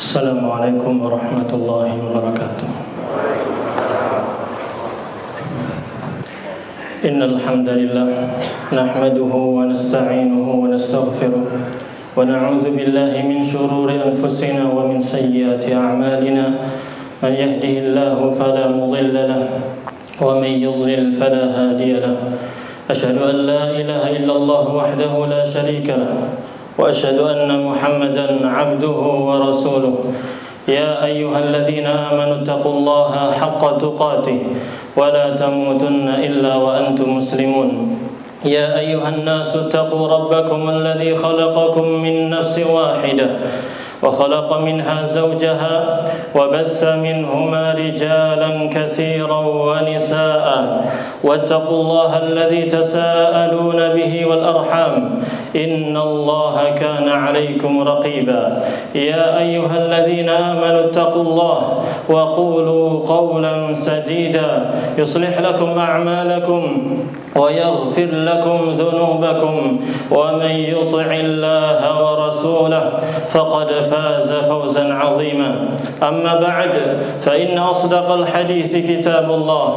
Assalamualaikum warahmatullahi wabarakatuh. Innal hamdalillah nahmaduhu wa nasta'inuhu wa nastaghfiruh wa na'udzu billahi min shururi anfusina wa min sayyiati a'malina. Man yahdihillahu fala mudilla lahu wa man yudlil fala hadiya lahu. Asyhadu an la ilaha illallah wahdahu la syarika lahu wa asyhadu anna Muhammadan 'abduhu wa rasuluh. Ya ayyuhalladzina amanu taqullaha haqqa tuqatih wa la tamutunna illa wa antum muslimun. Ya ayyuhan nasu taqu rabbakum alladzi khalaqakum min nafsin wahidah wa khalaqa minha zawjaha wa batha minhuma rijalan katsiran wa nisaa wattaqullaha alladzi tasaaluna bihi wal arham innallaha kana 'alaykum raqiba. Ya ayyuhalladzina amanu taqullaha wa qulu qawlan sadida yuslih lakum a'malakum wa yaghfir lakum dhunubakum wa man yuti'illaha wa rasulahu faqad فاز فوزا عظيما. أما بعد فإن أصدق الحديث كتاب الله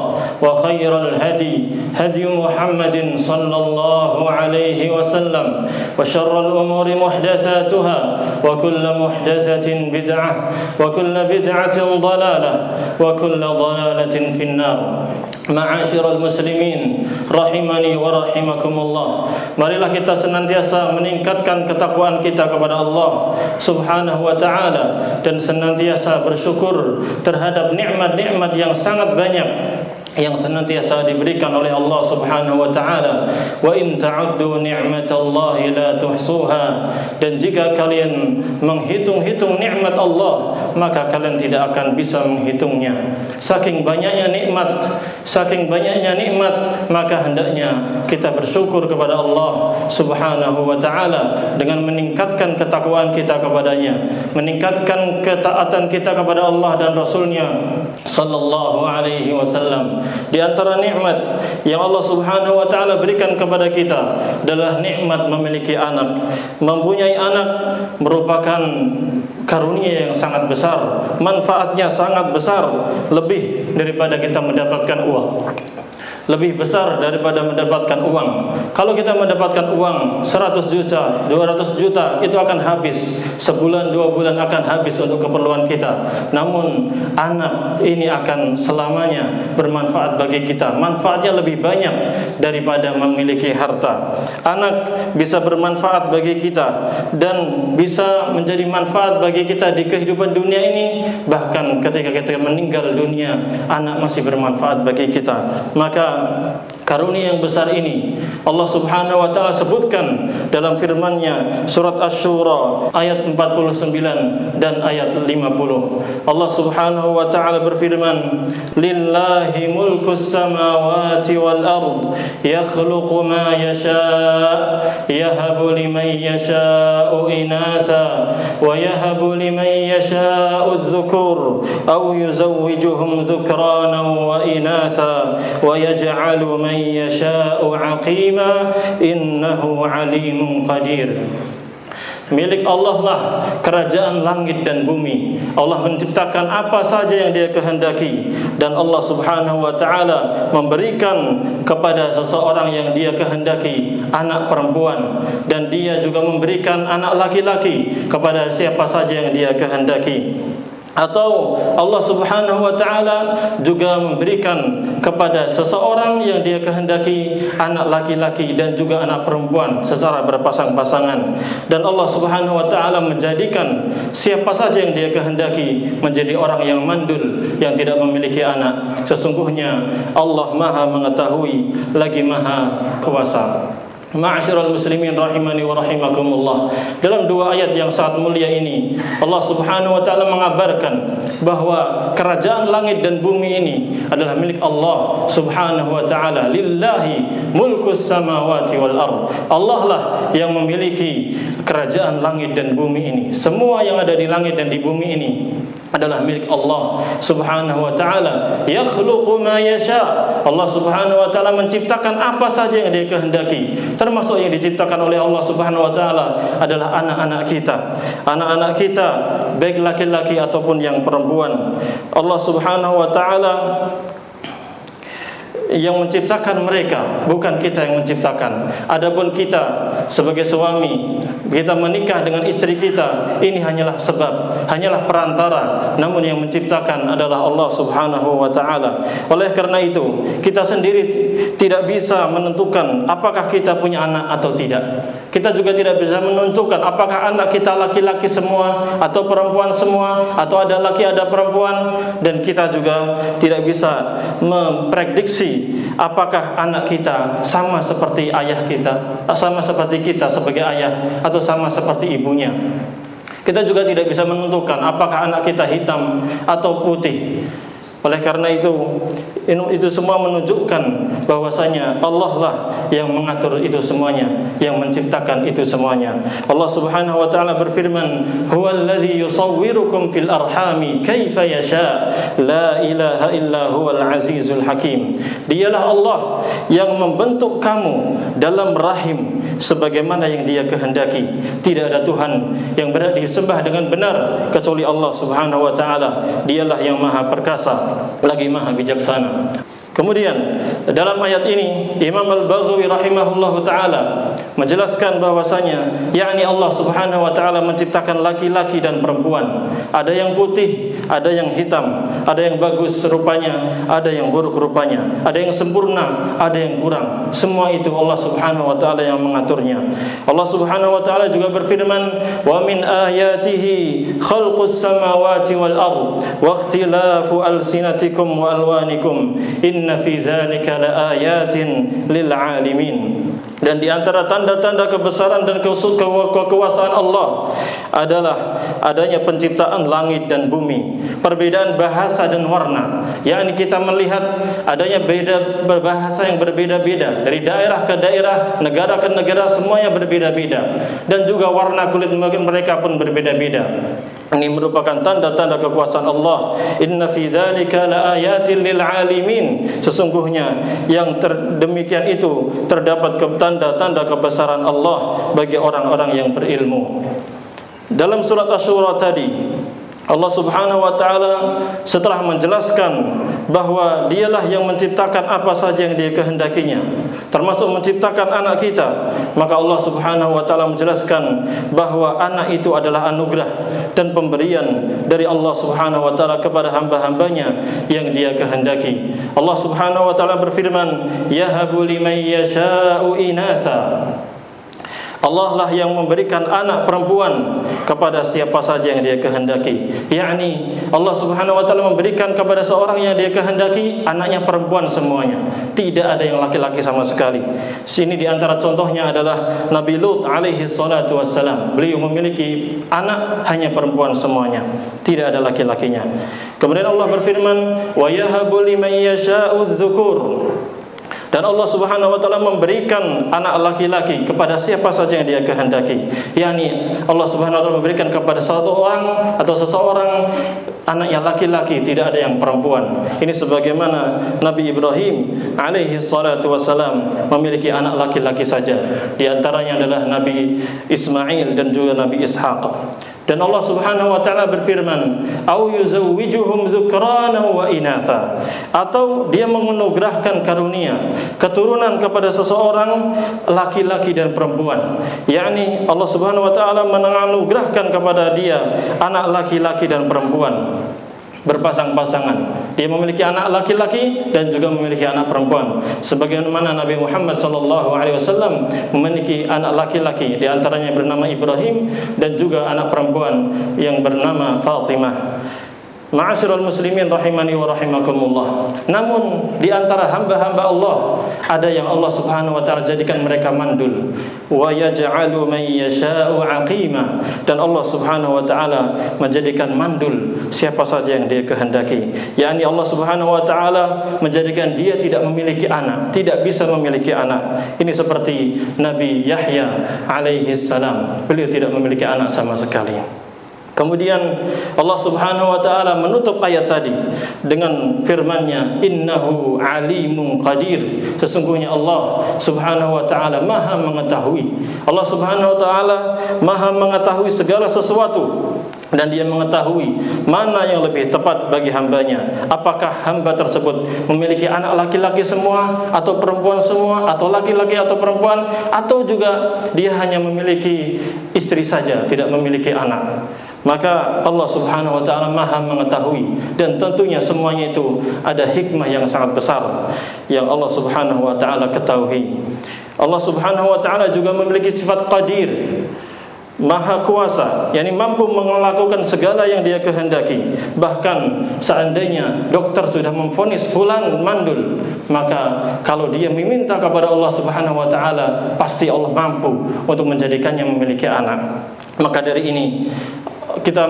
وخير الهدي هدي محمد صلى الله عليه وسلم وشر الأمور محدثاتها وكل محدثة بدعة وكل بدعة ضلالة وكل ضلالة في النار. معاشر المسلمين rahimani wa rahimakumullah. Marilah kita senantiasa meningkatkan ketakwaan kita kepada Allah Subhanahu wa ta'ala dan senantiasa bersyukur terhadap nikmat-nikmat yang sangat banyak yang senantiasa diberikan oleh Allah Subhanahu wa ta'ala. Wa in ta'uddu ni'matallahi la tuhsuha. Dan jika kalian menghitung-hitung nikmat Allah, maka kalian tidak akan bisa menghitungnya. Saking banyaknya nikmat, maka hendaknya kita bersyukur kepada Allah Subhanahu wa ta'ala dengan meningkatkan ketakwaan kita kepadanya, meningkatkan ketaatan kita kepada Allah dan Rasulnya sallallahu alaihi wasallam. Di antara nikmat yang Allah Subhanahu wa ta'ala berikan kepada kita adalah nikmat memiliki anak. Mempunyai anak merupakan karunia yang sangat besar, manfaatnya sangat besar, lebih daripada kita mendapatkan uang. Lebih besar daripada mendapatkan uang. Kalau kita mendapatkan uang 100 juta, 200 juta, itu akan habis. Sebulan, 2 bulan akan habis untuk keperluan kita. Namun anak ini akan selamanya bermanfaat bagi kita. Manfaatnya lebih banyak daripada memiliki harta. Anak bisa bermanfaat bagi kita dan bisa menjadi manfaat bagi kita di kehidupan dunia ini. Bahkan ketika kita meninggal dunia, anak masih bermanfaat bagi kita. Maka karunia yang besar ini Allah Subhanahu wa ta'ala sebutkan dalam firman-Nya surat Asy-Syura ayat 49 dan ayat 50. Allah Subhanahu wa ta'ala berfirman, lillahi mulkus samawati wal ard yakhluqu ma yasha' yahabu liman yasha'u inatha wa yahabu liman yasha'u adh-dhukur aw yuzawwijuhum dhukranan wa inatha wa yaj'alu man yasha'u 'aqima innahu 'alimun qadir. Milik Allah lah kerajaan langit dan bumi. Allah menciptakan apa saja yang Dia kehendaki, dan Allah Subhanahu wa ta'ala memberikan kepada seseorang yang Dia kehendaki anak perempuan, dan Dia juga memberikan anak laki-laki kepada siapa saja yang Dia kehendaki. Atau Allah Subhanahu wa ta'ala juga memberikan kepada seseorang yang Dia kehendaki anak laki-laki dan juga anak perempuan secara berpasang-pasangan. Dan Allah Subhanahu wa ta'ala menjadikan siapa saja yang Dia kehendaki menjadi orang yang mandul, yang tidak memiliki anak. Sesungguhnya Allah Maha mengetahui lagi Maha kuasa. Ma'asyiral muslimin rahimani wa rahimakumullah. Dalam dua ayat yang sangat mulia ini, Allah Subhanahu wa ta'ala mengabarkan bahwa kerajaan langit dan bumi ini adalah milik Allah Subhanahu wa ta'ala. Lillahi mulkus samawati wal ard. Allah lah yang memiliki kerajaan langit dan bumi ini. Semua yang ada di langit dan di bumi ini adalah milik Allah Subhanahu wa ta'ala. Yakhluqu ma yasha. Allah Subhanahu wa ta'ala menciptakan apa saja yang Dia kehendaki. termasuk yang diciptakan oleh Allah Subhanahu wa taala adalah anak-anak kita. Anak-anak kita baik laki-laki ataupun yang perempuan. Allah Subhanahu wa taala yang menciptakan mereka, bukan kita yang menciptakan. Adapun kita sebagai suami, kita menikah dengan istri kita, ini hanyalah sebab, hanyalah perantara, namun yang menciptakan adalah Allah Subhanahu wa taala. Oleh karena itu, kita sendiri tidak bisa menentukan apakah kita punya anak atau tidak. Kita juga tidak bisa menentukan apakah anak kita laki-laki semua atau perempuan semua, atau ada laki ada perempuan. Dan kita juga tidak bisa memprediksi apakah anak kita sama seperti ayah kita, sama seperti kita sebagai ayah, atau sama seperti ibunya. Kita juga tidak bisa menentukan apakah anak kita hitam atau putih. Oleh karena itu semua menunjukkan bahwasanya Allah lah yang mengatur itu semuanya, yang menciptakan itu semuanya. Allah Subhanahu wa taala berfirman, "Huwallazi yusawwirukum fil arhami kaifa yasha, la ilaha illa huwal azizul hakim." Dialah Allah yang membentuk kamu dalam rahim sebagaimana yang Dia kehendaki. Tidak ada Tuhan yang berhak disembah dengan benar kecuali Allah Subhanahu wa taala. Dialah yang Maha Perkasa lagi Maha Bijaksana. Kemudian dalam ayat ini Imam Al-Baghawi rahimahullahu taala menjelaskan bahwasanya yakni Allah Subhanahu wa taala menciptakan laki-laki dan perempuan. Ada yang putih, ada yang hitam, ada yang bagus rupanya, ada yang buruk rupanya, ada yang sempurna, ada yang kurang. Semua itu Allah Subhanahu wa taala yang mengaturnya. Allah Subhanahu wa taala juga berfirman, "Wa min ayatihi khalqus samawati wal ard wa ikhtilafu alsinatikum wa alwanikum. Inna fi dzalika laayatin lil alamin." Dan di antara tanda-tanda kebesaran dan kekuasaan Allah adalah adanya penciptaan langit dan bumi, perbedaan bahasa dan warna. Yakni kita melihat adanya bahasa yang berbeda-beda dari daerah ke daerah, negara ke negara, semuanya berbeda-beda, dan juga warna kulit mereka pun berbeda-beda. Ini merupakan tanda-tanda kekuasaan Allah. Inna fi dzalika laayatin lil alimin. Sesungguhnya yang demikian itu terdapat tanda-tanda kebesaran Allah bagi orang-orang yang berilmu. Dalam surat Asy-Syura tadi Allah Subhanahu wa taala setelah menjelaskan bahwa Dialah yang menciptakan apa saja yang Dia kehendakinya, termasuk menciptakan anak kita, maka Allah Subhanahu wa taala menjelaskan bahwa anak itu adalah anugerah dan pemberian dari Allah Subhanahu wa taala kepada hamba-hambanya yang Dia kehendaki. Allah Subhanahu wa taala berfirman, "Yahabu liman yasha'u inatha." Allah lah yang memberikan anak perempuan kepada siapa saja yang Dia kehendaki. Yakni Allah Subhanahu wa taala memberikan kepada seorang yang Dia kehendaki anaknya perempuan semuanya. Tidak ada yang laki-laki sama sekali. Sini di antara contohnya adalah Nabi Lut alaihi salatu wassalam. Beliau memiliki anak hanya perempuan semuanya, tidak ada laki-lakinya. Kemudian Allah berfirman, "Wa yahabu liman yasha'u dzukur." Dan Allah Subhanahu wa taala memberikan anak laki-laki kepada siapa saja yang Dia kehendaki. Yani Allah Subhanahu wa taala memberikan kepada satu orang atau seseorang anak yang laki-laki, tidak ada yang perempuan. Ini sebagaimana Nabi Ibrahim alaihi salatu wassalam memiliki anak laki-laki saja. Di antaranya adalah Nabi Ismail dan juga Nabi Ishaq. Dan Allah Subhanahu wa taala berfirman, "Au yuzawwijuhum dzukrana wa inatha." Atau Dia menganugerahkan karunia keturunan kepada seseorang laki-laki dan perempuan. Yakni Allah Subhanahu wa taala menganugerahkan kepada dia anak laki-laki dan perempuan berpasang-pasangan. Dia memiliki anak laki-laki dan juga memiliki anak perempuan. Sebagaimana Nabi Muhammad SAW memiliki anak laki-laki, di antaranya bernama Ibrahim, dan juga anak perempuan yang bernama Fatimah. Ma'asyiral muslimin rahimani wa rahimakumullah. Namun di antara hamba-hamba Allah ada yang Allah Subhanahu wa taala jadikan mereka mandul. Wa yaj'alu man yasha'u 'aqima. Dan Allah Subhanahu wa taala menjadikan mandul siapa saja yang Dia kehendaki. yakni Allah Subhanahu wa taala menjadikan dia tidak memiliki anak, tidak bisa memiliki anak. Ini seperti Nabi Yahya alaihi salam. Beliau tidak memiliki anak sama sekali. Kemudian Allah Subhanahu wa taala menutup ayat tadi dengan firman-Nya, innahu alimun qadir. Sesungguhnya Allah Subhanahu wa taala Maha mengetahui. Allah Subhanahu wa taala Maha mengetahui segala sesuatu, dan Dia mengetahui mana yang lebih tepat bagi hambanya. Apakah hamba tersebut memiliki anak laki-laki semua, atau perempuan semua, atau laki-laki atau perempuan, atau juga dia hanya memiliki istri saja, tidak memiliki anak. Maka Allah Subhanahu wa taala Maha mengetahui, dan tentunya semuanya itu ada hikmah yang sangat besar yang Allah Subhanahu wa taala ketahui. Allah Subhanahu wa taala juga memiliki sifat qadir, Maha kuasa, yakni mampu melakukan segala yang Dia kehendaki. Bahkan seandainya dokter sudah memvonis fulan mandul, maka kalau dia meminta kepada Allah Subhanahu wa taala, pasti Allah mampu untuk menjadikannya memiliki anak. Maka dari ini kita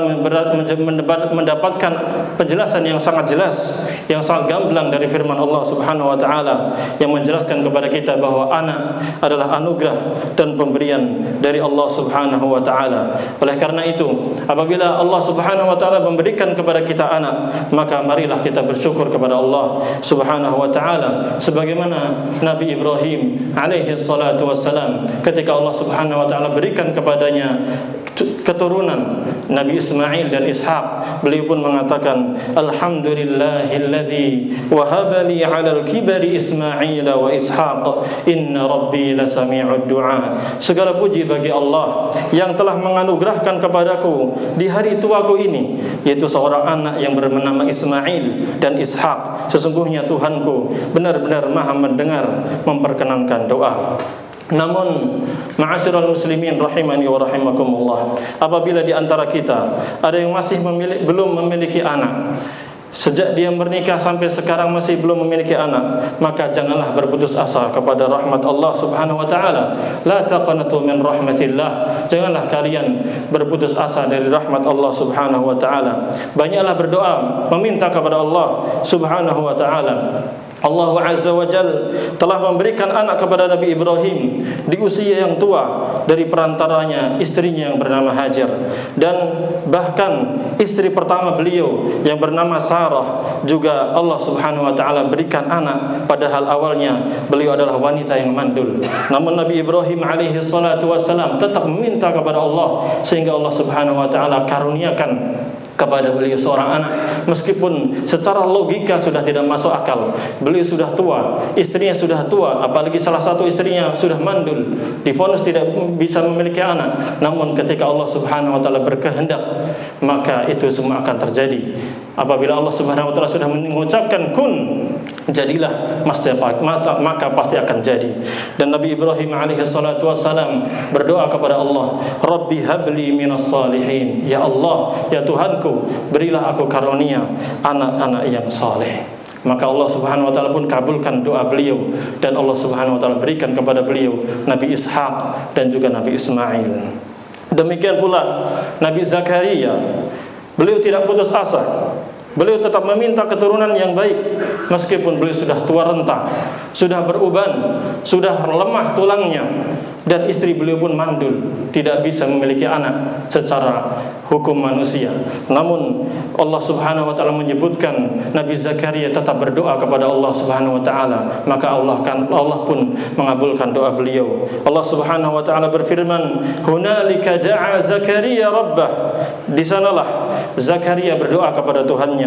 mendapatkan penjelasan yang sangat jelas, yang sangat gamblang dari firman Allah Subhanahu wa taala yang menjelaskan kepada kita bahwa anak adalah anugerah dan pemberian dari Allah Subhanahu wa taala. Oleh karena itu, apabila Allah Subhanahu wa taala memberikan kepada kita anak, maka marilah kita bersyukur kepada Allah Subhanahu wa taala, sebagaimana Nabi Ibrahim alaihi salatu wassalam, ketika Allah Subhanahu wa taala berikan kepadanya keturunan Nabi Ismail dan Ishaq, beliau pun mengatakan, alhamdulillahilladzi wahaba li 'alal kibari Ismail wa Ishaq, inna rabbi lasami'ud du'a. Segala puji bagi Allah yang telah menganugerahkan kepadaku di hari tuaku ini, yaitu seorang anak yang bernama Ismail dan Ishaq. Sesungguhnya Tuhanku benar-benar Maha mendengar memperkenankan doa. Namun, ma'asyiral muslimin rahimani wa rahimakumullah, apabila di antara kita ada yang masih belum memiliki anak, sejak dia menikah sampai sekarang masih belum memiliki anak, maka janganlah berputus asa kepada rahmat Allah Subhanahu wa taala. La taqnatu min rahmatillah. Janganlah kalian berputus asa dari rahmat Allah Subhanahu wa taala. Banyaklah berdoa, meminta kepada Allah Subhanahu wa taala. Allah Azza wa Jalla telah memberikan anak kepada Nabi Ibrahim di usia yang tua dari perantaranya istrinya yang bernama Hajar, dan bahkan istri pertama beliau yang bernama Sarah juga Allah Subhanahu wa taala berikan anak, padahal awalnya beliau adalah wanita yang mandul. Namun Nabi Ibrahim alaihi salatu wassalam tetap meminta kepada Allah, sehingga Allah Subhanahu wa taala karuniakan kepada beliau seorang anak, meskipun secara logika sudah tidak masuk akal. Beliau sudah tua, istrinya sudah tua, apalagi salah satu istrinya sudah mandul, divonis tidak bisa memiliki anak. Namun ketika Allah Subhanahu wa taala berkehendak, maka itu semua akan terjadi. Apabila Allah Subhanahu wa taala sudah mengucapkan kun, jadilah, maka pasti akan jadi. Dan Nabi Ibrahim alaihi salatu wassalam berdoa kepada Allah, Rabbi habli minas salihin. Ya Allah, ya Tuhanku, berilah aku karunia anak-anak yang saleh. Maka Allah Subhanahu wa taala pun kabulkan doa beliau, dan Allah Subhanahu wa taala berikan kepada beliau Nabi Ishaq dan juga Nabi Ismail. Demikian pula Nabi Zakaria, beliau tidak putus asa. Beliau tetap meminta keturunan yang baik, meskipun beliau sudah tua renta, sudah beruban, sudah lemah tulangnya, dan istri beliau pun mandul, tidak bisa memiliki anak secara hukum manusia. Namun Allah Subhanahu wa taala menyebutkan Nabi Zakaria tetap berdoa kepada Allah Subhanahu wa taala, maka Allah pun mengabulkan doa beliau. Allah Subhanahu wa taala berfirman, hunalika da'a Zakaria rabbah. Di sanalah Zakaria berdoa kepada Tuhannya.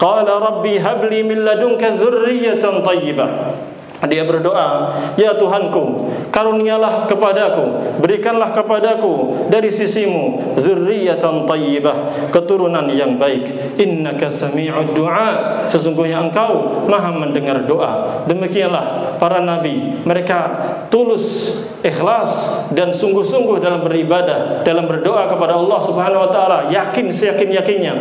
Qala rabbi habli min ladunka dzurriyyatan thayyibah. Dia berdoa, ya Tuhanku, karunialah kepadaku, berikanlah kepadaku dari sisimu dzurriyyatan thayyibah, keturunan yang baik. Innaka sami'ud du'a. Sesungguhnya Engkau Maha mendengar doa. Demikianlah para nabi, mereka tulus, ikhlas dan sungguh-sungguh dalam beribadah, dalam berdoa kepada Allah Subhanahu wa taala, yakin seyakin-yakinnya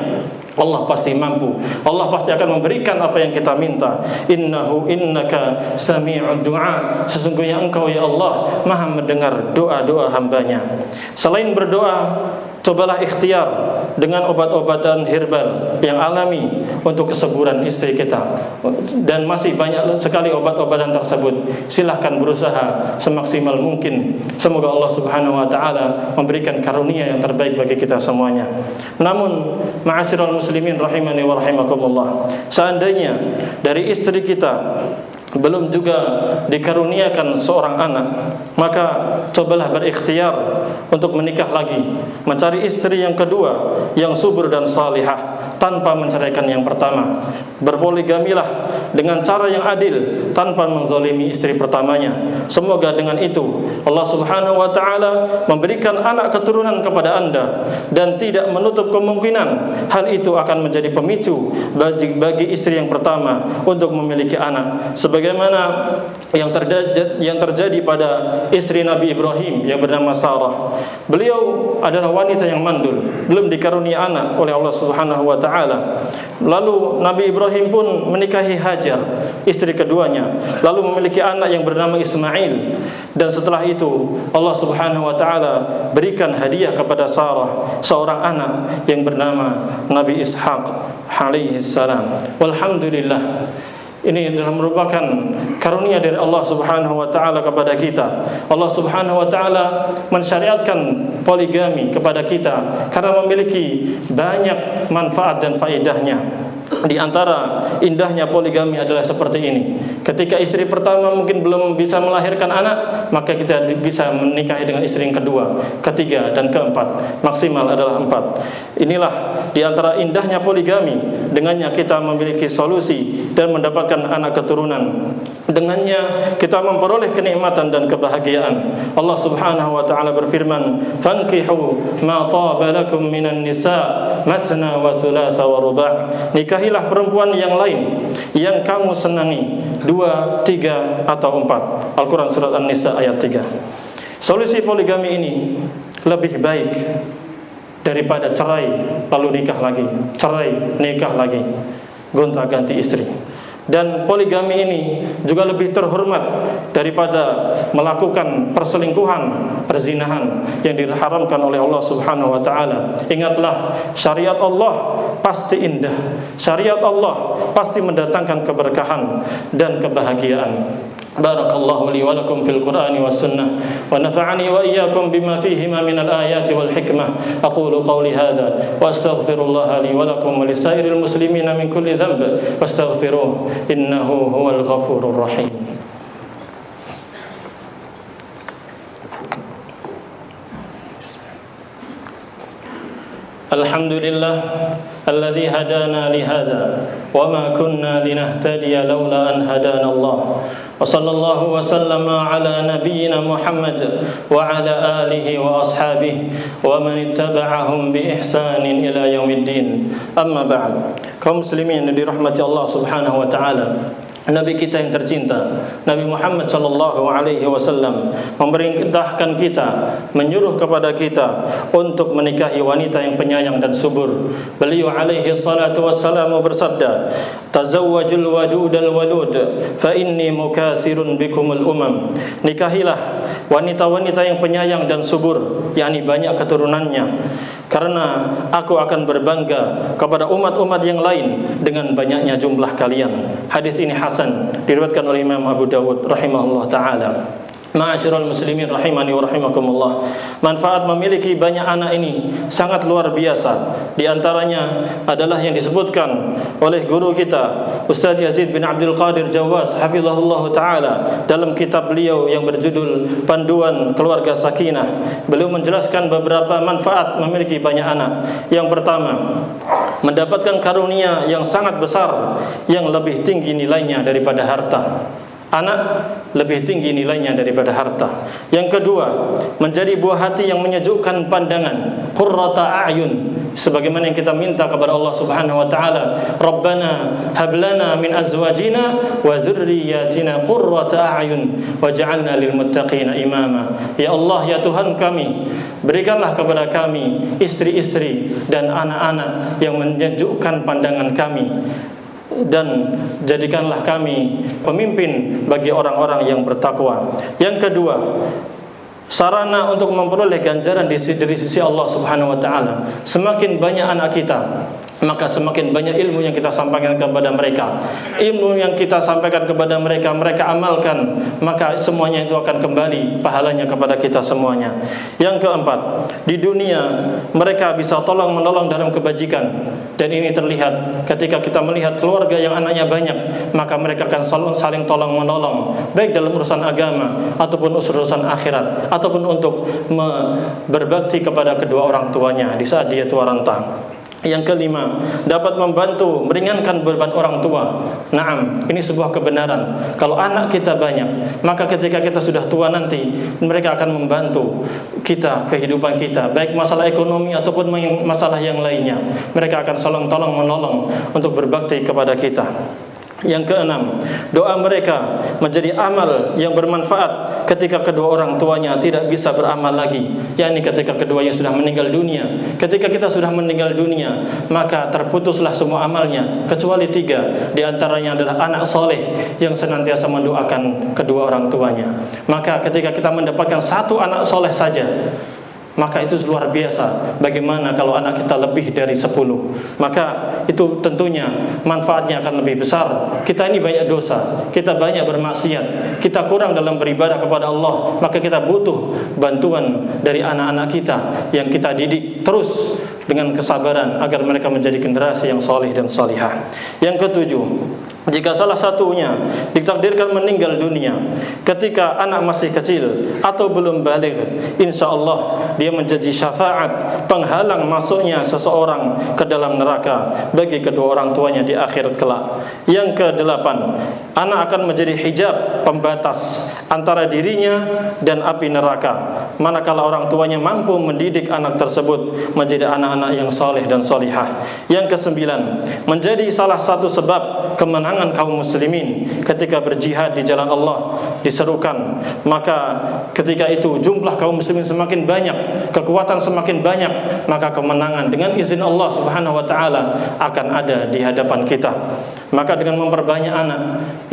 Allah pasti mampu. Allah pasti akan memberikan apa yang kita minta. Innaka sami'ud du'a. Sesungguhnya Engkau ya Allah Maha mendengar doa-doa hambanya. Selain berdoa, cobalah ikhtiar dengan obat-obatan herbal yang alami untuk kesuburan istri kita. Dan masih banyak sekali obat-obatan tersebut. Silahkan berusaha semaksimal mungkin. Semoga Allah Subhanahu wa taala memberikan karunia yang terbaik bagi kita semuanya. Namun, ma'asyiral muslimin rahimani wa rahimakumullah, seandainya dari istri kita belum juga dikaruniakan seorang anak, maka cobalah berikhtiar untuk menikah lagi, mencari istri yang kedua yang subur dan salihah tanpa menceraikan yang pertama. Berpoligamilah dengan cara yang adil tanpa menzalimi istri pertamanya. Semoga dengan itu Allah Subhanahu wa taala memberikan anak keturunan kepada Anda, dan tidak menutup kemungkinan hal itu akan menjadi pemicu bagi istri yang pertama untuk memiliki anak, sebagaimana yang terjadi pada istri Nabi Ibrahim yang bernama Sarah. Beliau adalah wanita yang mandul, belum dikarunia anak oleh Allah Subhanahu wa taala. Lalu Nabi Ibrahim pun menikahi Hajar, istri keduanya, lalu memiliki anak yang bernama Ismail. Dan setelah itu Allah Subhanahu wa taala berikan hadiah kepada Sarah seorang anak yang bernama Nabi Ishaq alaihi salam. Walhamdulillah, ini adalah merupakan karunia dari Allah Subhanahu wa taala kepada kita. Allah Subhanahu wa taala mensyariatkan poligami kepada kita karena memiliki banyak manfaat dan faedahnya. Di antara indahnya poligami adalah seperti ini. Ketika istri pertama mungkin belum bisa melahirkan anak, maka kita bisa menikahi dengan istri yang kedua, ketiga, dan keempat. Maksimal adalah 4. Inilah di antara indahnya poligami. Dengannya kita memiliki solusi dan mendapatkan anak keturunan. Dengannya kita memperoleh kenikmatan dan kebahagiaan. Allah Subhanahu wa taala berfirman, "Fankihu ma taba lakum minan nisa mathna wa thulatha wa ruba'." Nikahilah perempuan yang lain yang kamu senangi, 2, 3 atau 4. Al-Quran surat An-Nisa ayat 3. Solusi poligami ini lebih baik daripada cerai lalu nikah lagi, cerai nikah lagi, gonta-ganti istri. Dan poligami ini juga lebih terhormat daripada melakukan perselingkuhan, perzinahan yang diharamkan oleh Allah Subhanahu wa taala. Ingatlah, syariat Allah pasti indah. Syariat Allah pasti mendatangkan keberkahan dan kebahagiaan. Barakallahu li wa lakum fil Qur'ani was sunnah wa nafa'ani wa iyyakum bima fihima min al-ayati wal hikmah. Aqulu qawli hadha wa astaghfirullaha li wa lakum wa lisairil muslimina min kulli dhanb fastaghfiruhu innahu huwal ghafurur rahim. Alhamdulillah alladzi hadana li hadha wa ma kunna linahtadiya laula an hadana Allah. Wa sallallahu wa sallama ala nabiyyina Muhammad wa ala alihi wa ashabihi wa man ittaba'ahum bi ihsanin ila yaumiddin. Amma ba'd. Kaum muslimin yang dirahmati Allah Subhanahu wa taala, Nabi kita yang tercinta, Nabi Muhammad sallallahu alaihi wasallam memerintahkan kita, menyuruh kepada kita untuk menikahi wanita yang penyayang dan subur. Beliau alaihi salatu wassalam bersabda, "Tazawwajul wadudal walud, fa inni mukatsirun bikumul umam." Nikahilah wanita-wanita yang penyayang dan subur, yakni banyak keturunannya, karena aku akan berbangga kepada umat-umat yang lain dengan banyaknya jumlah kalian. Hadis ini hasan, diriwayatkan oleh Imam Abu Dawud rahimahullah taala. Ma'asyiral muslimin rahimani wa rahimakumullah, manfaat memiliki banyak anak ini sangat luar biasa. Di antaranya adalah yang disebutkan oleh guru kita Ustaz Yazid bin Abdul Qadir Jawaz hafizahullah taala dalam kitab beliau yang berjudul Panduan Keluarga Sakinah. Beliau menjelaskan beberapa manfaat memiliki banyak anak. Yang pertama, mendapatkan karunia yang sangat besar yang lebih tinggi nilainya daripada harta. Anak lebih tinggi nilainya daripada harta. Yang kedua, menjadi buah hati yang menyejukkan pandangan, qurrata a'yun, sebagaimana yang kita minta kepada Allah Subhanahu wa taala, Rabbana hab lana min azwajina wa dzurriyyatina qurrata a'yun waj'alna lil muttaqina imama. Ya Allah, ya Tuhan kami, berikanlah kepada kami istri-istri dan anak-anak yang menyejukkan pandangan kami, dan jadikanlah kami pemimpin bagi orang-orang yang bertakwa. Yang kedua, sarana untuk memperoleh ganjaran dari sisi Allah Subhanahu wa taala. Semakin banyak anak kita, maka semakin banyak ilmu yang kita sampaikan kepada mereka. Ilmu yang kita sampaikan kepada mereka, mereka amalkan, maka semuanya itu akan kembali pahalanya kepada kita semuanya. Yang keempat, di dunia mereka bisa tolong menolong dalam kebajikan, dan ini terlihat ketika kita melihat keluarga yang anaknya banyak, maka mereka akan saling tolong menolong, baik dalam urusan agama ataupun urusan akhirat, ataupun untuk berbakti kepada kedua orang tuanya di saat dia tua renta. Yang kelima, dapat membantu meringankan beban orang tua. Naam, ini sebuah kebenaran. Kalau anak kita banyak, maka ketika kita sudah tua nanti, mereka akan membantu kita, kehidupan kita, baik masalah ekonomi ataupun masalah yang lainnya. Mereka akan saling tolong menolong untuk berbakti kepada kita. Yang keenam, doa mereka menjadi amal yang bermanfaat ketika kedua orang tuanya tidak bisa beramal lagi, yakni ketika keduanya sudah meninggal dunia. Ketika kita sudah meninggal dunia, maka terputuslah semua amalnya kecuali 3. Di antaranya adalah anak soleh yang senantiasa mendoakan kedua orang tuanya. Maka ketika kita mendapatkan 1 anak soleh saja, maka itu luar biasa. Bagaimana kalau anak kita lebih dari 10? Maka itu tentunya manfaatnya akan lebih besar. Kita ini banyak dosa, kita banyak bermaksiat, kita kurang dalam beribadah kepada Allah, maka kita butuh bantuan dari anak-anak kita yang kita didik terus dengan kesabaran agar mereka menjadi generasi yang soleh dan solihah. Yang ketujuh, jika salah satunya ditakdirkan meninggal dunia ketika anak masih kecil atau belum baligh, insya Allah dia menjadi syafaat penghalang masuknya seseorang ke dalam neraka bagi kedua orang tuanya di akhirat kelak. Yang kedelapan, anak akan menjadi hijab pembatas antara dirinya dan api neraka, manakala orang tuanya mampu mendidik anak tersebut menjadi anak-anak yang soleh dan solihah. Yang kesembilan, menjadi salah satu sebab kemenangan kaum muslimin ketika berjihad di jalan Allah diserukan, maka ketika itu jumlah kaum muslimin semakin banyak, kekuatan semakin banyak, maka kemenangan dengan izin Allah Subhanahu wa taala akan ada di hadapan kita. Maka dengan memperbanyak anak,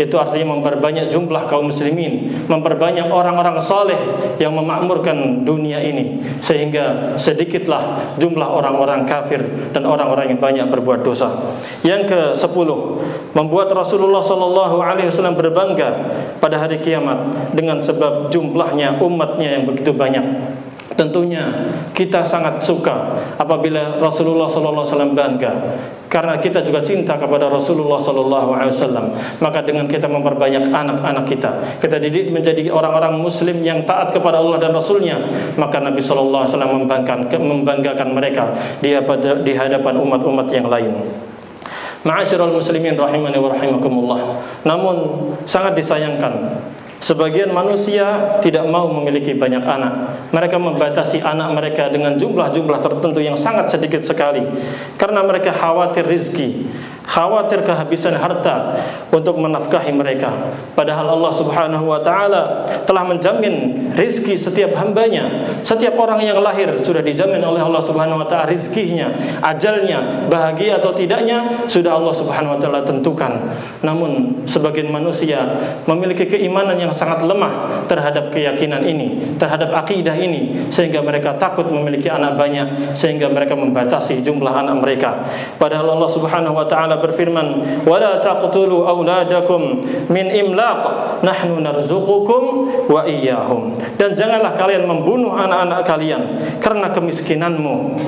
itu artinya memperbanyak jumlah kaum muslimin, memperbanyak orang-orang saleh yang memakmurkan dunia ini, sehingga sedikitlah jumlah orang-orang kafir dan orang-orang yang banyak berbuat dosa. Yang ke-10, membuat Rasulullah SAW berbangga pada hari kiamat dengan sebab jumlahnya umatnya yang begitu banyak. Tentunya kita sangat suka apabila Rasulullah SAW bangga, karena kita juga cinta kepada Rasulullah SAW. Maka dengan kita memperbanyak anak-anak kita, kita didik menjadi orang-orang muslim yang taat kepada Allah dan Rasulnya, maka Nabi SAW membanggakan mereka di hadapan umat-umat yang lain. Ma'asyiral muslimin rahimani wa rahimakumullah. Namun sangat disayangkan, sebagian manusia tidak mau memiliki banyak anak. Mereka membatasi anak mereka dengan jumlah-jumlah tertentu yang sangat sedikit sekali, karena mereka khawatir rizki, khawatir kehabisan harta untuk menafkahi mereka. Padahal Allah Subhanahu wa taala telah menjamin rizki setiap hambanya. Setiap orang yang lahir sudah dijamin oleh Allah Subhanahu wa taala rizkinya, ajalnya, bahagia atau tidaknya sudah Allah Subhanahu wa taala tentukan. Namun sebagian manusia memiliki keimanan yang sangat lemah terhadap keyakinan ini, terhadap akidah ini, sehingga mereka takut memiliki anak banyak, sehingga mereka membatasi jumlah anak mereka. Padahal Allah Subhanahu wa taala berfirman, "Wala taqtulu auladakum min imlaq, nahnu narzuqukum wa iyyahum." Dan janganlah kalian membunuh anak-anak kalian karena kemiskinanmu.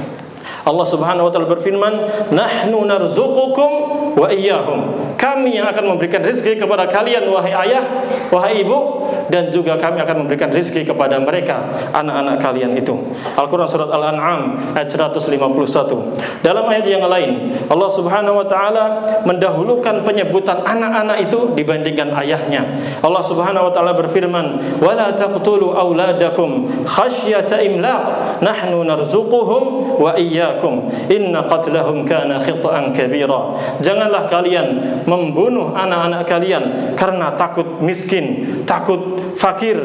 Allah Subhanahu wa taala berfirman, "Nahnu narzuqukum wa iyyahum." Kami yang akan memberikan rezeki kepada kalian wahai ayah, wahai ibu, dan juga kami akan memberikan rizki kepada mereka, anak-anak kalian itu. Al-Quran surat Al-An'am ayat 151. Dalam ayat yang lain, Allah Subhanahu wa taala mendahulukan penyebutan anak-anak itu dibandingkan ayahnya. Allah Subhanahu wa taala berfirman, "Wala taqtulu auladakum khasyata imlaq, nahnu narzuquhum wa iyyakum, inna qatlahum kana khita'an kabira." Janganlah kalian membunuh anak-anak kalian karena takut miskin, takut fakir.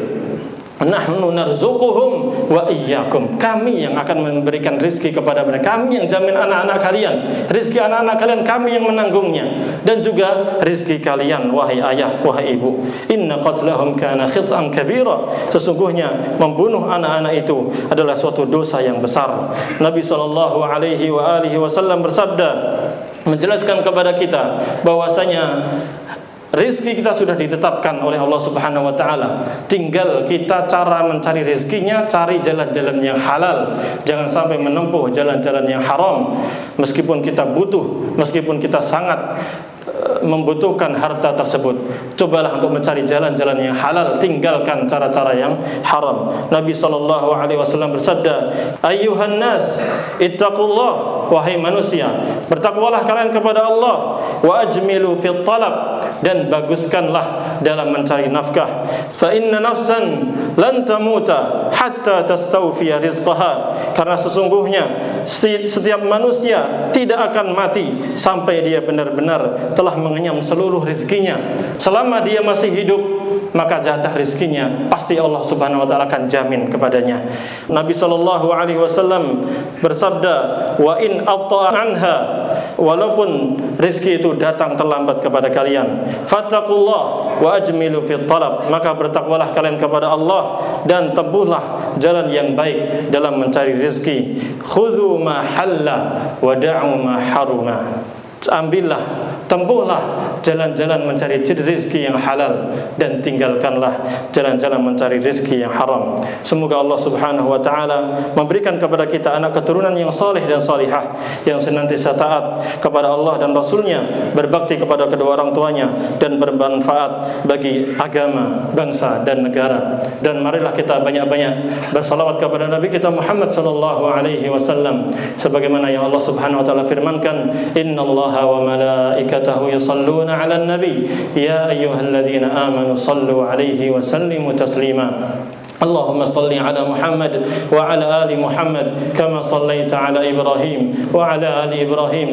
Nahnu narzuquhum wa iyyakum. Kami yang akan memberikan rizki kepada mereka. Kami yang jamin anak-anak kalian. Rizki anak-anak kalian kami yang menanggungnya. Dan juga rizki kalian, wahai ayah, wahai ibu. Inna qatlahum kana khit'an kabira. Sesungguhnya membunuh anak-anak itu adalah suatu dosa yang besar. Nabi SAW bersabda, menjelaskan kepada kita bahwasanya rizki kita sudah ditetapkan oleh Allah Subhanahu wa taala. Tinggal kita cara mencari rizkinya, cari jalan-jalan yang halal. Jangan sampai menempuh jalan-jalan yang haram. Meskipun kita butuh, meskipun kita sangat membutuhkan harta tersebut, cobalah untuk mencari jalan-jalan yang halal, tinggalkan cara-cara yang haram. Nabi SAW bersabda, "Ayyuhan nas, ittaqullah, wahai manusia, bertakwalah kalian kepada Allah, wa ajmilu fit talab, dan baguskanlah dalam mencari nafkah. Fa inna nafsan lan tamuta hatta tastawfiya rizqaha." Karena sesungguhnya setiap manusia tidak akan mati sampai dia benar-benar telah mengenyam seluruh rizkinya. Selama dia masih hidup, maka jatah rizkinya pasti Allah Subhanahu wa taala akan jamin kepadanya. Nabi SAW bersabda, "Wa in atta'a anha," walaupun rizki itu datang terlambat kepada kalian, "fattaqullah wa ajmilu fit talab," maka bertakwalah kalian kepada Allah dan tempuhlah jalan yang baik dalam mencari rizki. "Khudhu ma halla wa da'u ma haruma." Ambillah, tempuhlah jalan-jalan mencari rizki yang halal dan tinggalkanlah jalan-jalan mencari rizki yang haram. Semoga Allah Subhanahu wa taala memberikan kepada kita anak keturunan yang saleh dan salihah, yang senantiasa taat kepada Allah dan Rasulnya, berbakti kepada kedua orang tuanya, dan bermanfaat bagi agama, bangsa dan negara. Dan marilah kita banyak-banyak bersalawat kepada Nabi kita Muhammad sallallahu alaihi wasallam, sebagaimana yang Allah Subhanahu wa taala firmankan, "Innallaha wa malaikatahu yusalluna 'alan nabi ya ayyuhalladzina amanu sallu 'alaihi wa sallimu taslima." اللهم صل على محمد وعلى آل محمد كما صليت على إبراهيم وعلى آل إبراهيم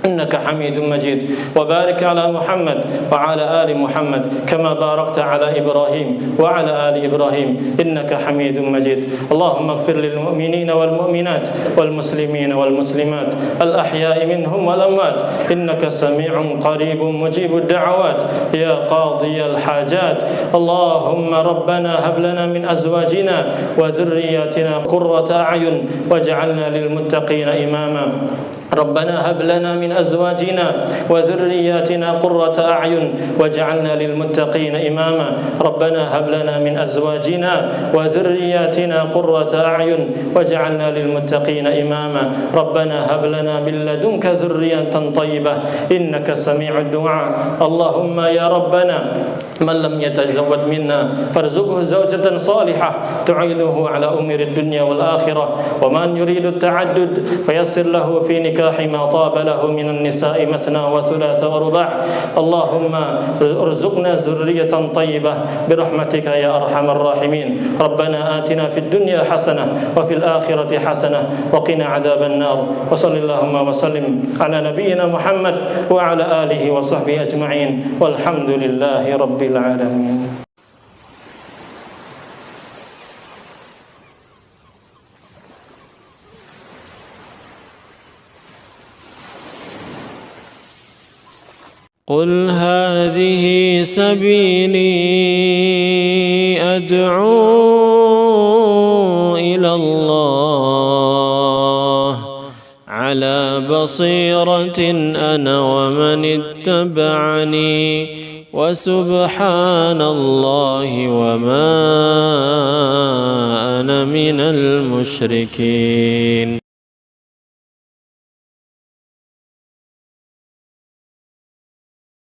إنك حميد مجيد، وبارك على محمد وعلى آل محمد كما باركت على إبراهيم وعلى آل إبراهيم إنك حميد مجيد. اللهم اغفر للمؤمنين والمؤمنات والمسلمين والمسلمات الأحياء منهم والأموات إنك سميع قريب مجيب الدعوات يا قاضي الحاجات. اللهم ربنا هب لنا من أزواجنا وذرياتنا قرة أعين واجعلنا للمتقين إماما. ربنا هب لنا من أزواجنا وذرياتنا قرة أعين واجعلنا للمتقين إماما. ربنا هب لنا من أزواجنا وذرياتنا قرة أعين واجعلنا للمتقين إماما. ربنا هب لنا من لدنك ذرية طيبة إنك سميع الدعاء. اللهم يا ربنا من لم يتزوج منا فارزقه زوجة صالحة تعينه على أمور الدنيا والآخرة، ومن يريد التعدد فيسر له في نكاح ما طاب له من النساء مثنى وثلاث ورباع. اللهم ارزقنا ذرية طيبة برحمتك يا أرحم الراحمين. ربنا آتنا في الدنيا حسنة وفي الآخرة حسنة وقنا عذاب النار. وصلى اللهم وسلم على نبينا محمد وعلى آله وصحبه أجمعين والحمد لله رب العالمين. قل هذه سبيلي أدعو إلى الله على بصيرة أنا ومن اتبعني وسبحان الله وما أنا من المشركين.